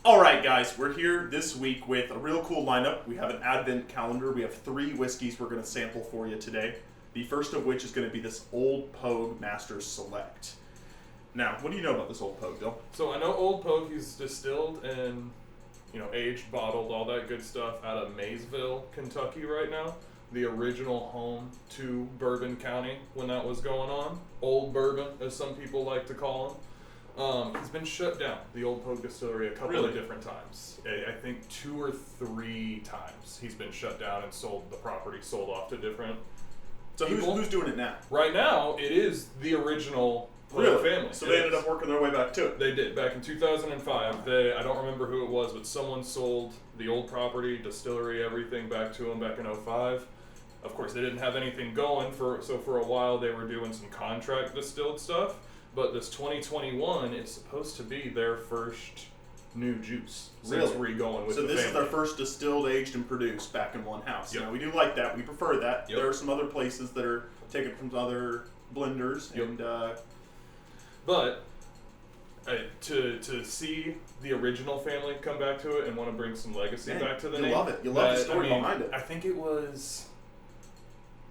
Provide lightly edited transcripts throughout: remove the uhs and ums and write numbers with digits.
Alright guys, we're here this week with a real cool lineup. We have an advent calendar. We have 3 whiskeys we're going to sample for you today. The first of which is going to be this Old Pouge Master's Select. Now, what do you know about this Old Pouge, Bill? So I know Old Pouge is distilled and, aged, bottled, all that good stuff out of Maysville, Kentucky right now. The original home to Bourbon County when that was going on. Old Bourbon, as some people like to call him. He's been shut down, the Old Pouge Distillery, a couple of different times. I think 2 or 3 times he's been shut down and the property sold off to different people. Who's doing it now? Right now, it is the original Pouge family. So they ended up working their way back to it. They did, back in 2005. I don't remember who it was, but someone sold the old property, distillery, everything back to them back in 2005. Of course, they didn't have anything going, so for a while they were doing some contract distilled stuff. But this 2021 is supposed to be their first new juice since we're going with the family. So this is their first distilled, aged, and produced back in one house. Yep. Now, we do like that. We prefer that. Yep. There are some other places that are taken from other blenders. Yep. And But to see the original family come back to it and want to bring some legacy back to the name. You love it. You love the story behind it. I think it was...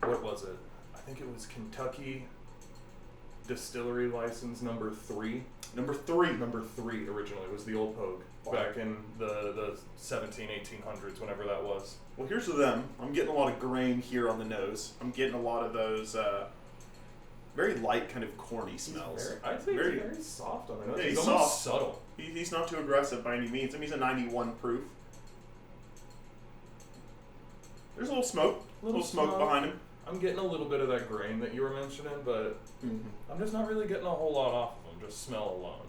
What was it? I think it was Kentucky Distillery License number 3. Number 3 originally was the Old Pouge back in the 1800s, whenever that was. Well, here's to them. I'm getting a lot of grain here on the nose. I'm getting a lot of those very light, kind of corny smells. I'd say he's very soft on the nose. Yeah, he's soft. almost subtle. He's not too aggressive by any means. I mean, he's a 91 proof. There's a little smoke. A little smoke behind him. I'm getting a little bit of that grain that you were mentioning, but I'm just not really getting a whole lot off of them, just smell alone.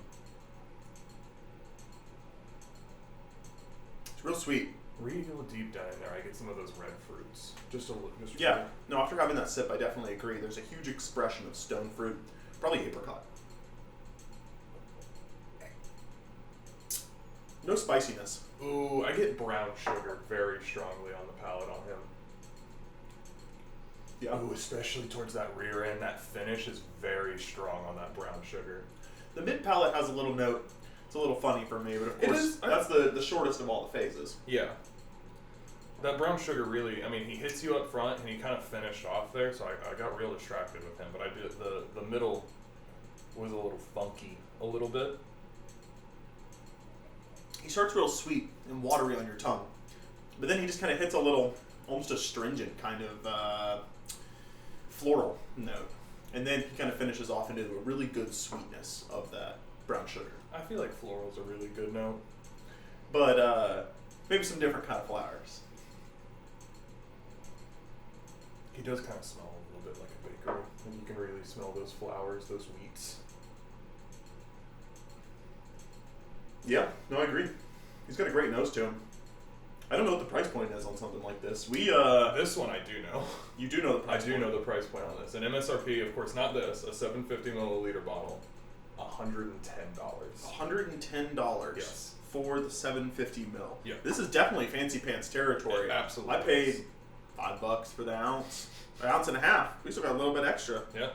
It's real sweet. Real deep down in there, I get some of those red fruits. Just a little. Yeah. No, after having that sip, I definitely agree. There's a huge expression of stone fruit, probably apricot. No spiciness. Ooh, I get brown sugar very strongly on the palate on him. Yeah. Ooh, especially towards that rear end, that finish is very strong on that brown sugar. The mid palate has a little note. It's a little funny for me, but of course that's the shortest of all the phases. Yeah. That brown sugar really, he hits you up front and he kind of finished off there, so I got real distracted with him, but I did the middle was a little funky a little bit. He starts real sweet and watery on your tongue, but then he just kind of hits a little, almost astringent kind of floral note, and then he kind of finishes off into a really good sweetness of that brown sugar. I feel like floral's a really good note, but maybe some different kind of flowers. He does kind of smell a little bit like a bakery, and you can really smell those flowers, those wheats. Yeah, no, I agree. He's got a great nose to him. I don't know what the price point is on something like this. This one I do know. You do know the price point. I do know the price point on this. An MSRP, of course, not this, a 750 milliliter bottle, $110. $110. Yes. For the 750 mil. Yeah. This is definitely fancy pants territory. It absolutely. I paid $5 for the ounce, an ounce and a half. We still got a little bit extra. Yeah.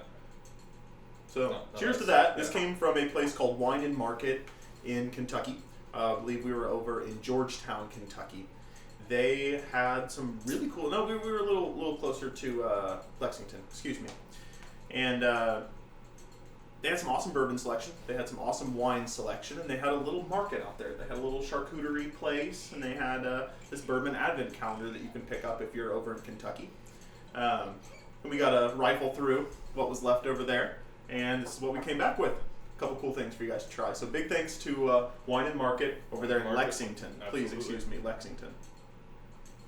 So cheers to that. This came from a place called Wine and Market in Kentucky. I believe we were over in Georgetown, Kentucky. They had some really cool. No, we were a little closer to Lexington. Excuse me. And they had some awesome bourbon selection. They had some awesome wine selection, and they had a little market out there. They had a little charcuterie place, and they had this bourbon advent calendar that you can pick up if you're over in Kentucky. And we got to rifle through what was left over there, and this is what we came back with. A couple cool things for you guys to try. So big thanks to Wine and Market over there in Lexington. Absolutely. Please excuse me, Lexington.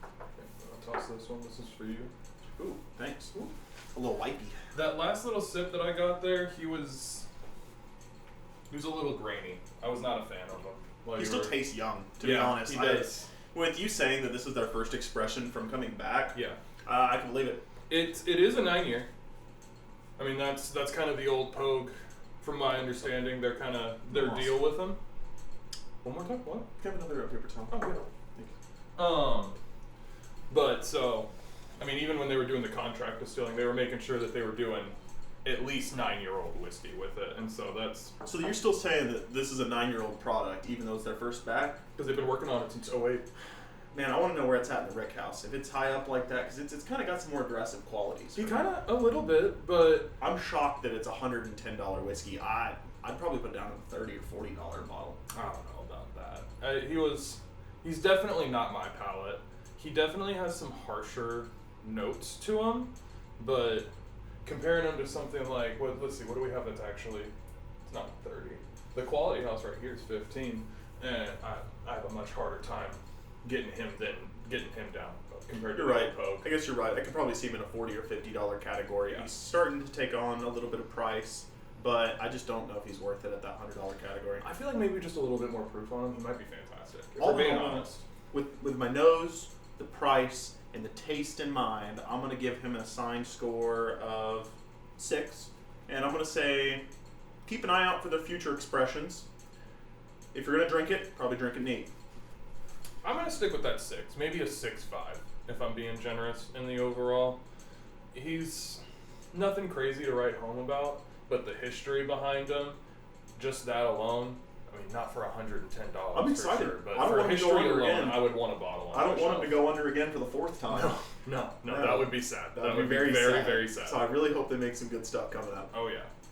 I'll toss this one. This is for you. Ooh, thanks. Ooh, a little wipey. That last little sip that I got there, he was a little grainy. I was not a fan of him. He still tastes young, to be honest. He does. With you saying that this is their first expression from coming back, yeah, I can believe it. It is a 9-year. That's kind of the Old Pouge, from my understanding. They're kind of their deal with them. One more time. What? Can I have another paper towel? Oh, good. Thank you. But so, even when they were doing the contract distilling, they were making sure that they were doing at least 9-year-old whiskey with it, and so that's... So you're still saying that this is a 9-year-old product, even though it's their first batch? Because they've been working on it since '08. Man, I want to know where it's at in the Rick House. If it's high up like that, because it's kind of got some more aggressive qualities. He kind of, a little bit, but... I'm shocked that it's a $110 whiskey. I'd probably put it down to the $30 or $40 bottle. I don't know about that. He's definitely not my palate. He definitely has some harsher notes to him, but comparing him to something like, let's see, what do we have that's actually, it's not 30. The Quality House right here is 15, and I have a much harder time getting him down compared to You're right. Pouge. I guess you're right. I could probably see him in a $40 or $50 category. Yeah. He's starting to take on a little bit of price, but I just don't know if he's worth it at that $100 category. I feel like maybe just a little bit more proof on him, he might be fantastic, if All we're being in all, honest. With my nose, the price, and the taste in mind, I'm going to give him an assigned score of 6. And I'm going to say, keep an eye out for the future expressions. If you're going to drink it, probably drink it neat. I'm going to stick with that 6, maybe a 6.5, if I'm being generous in the overall. He's nothing crazy to write home about, but the history behind him, just that alone, I mean, not for $110 I'm excited. for sure, but I don't for want him to go history under alone, again. I would want a bottle on I don't my want him shelf. to go under again for the 4th time. No, that would be sad. That would be very, very, sad. very sad. So I really hope they make some good stuff coming up. Oh, yeah.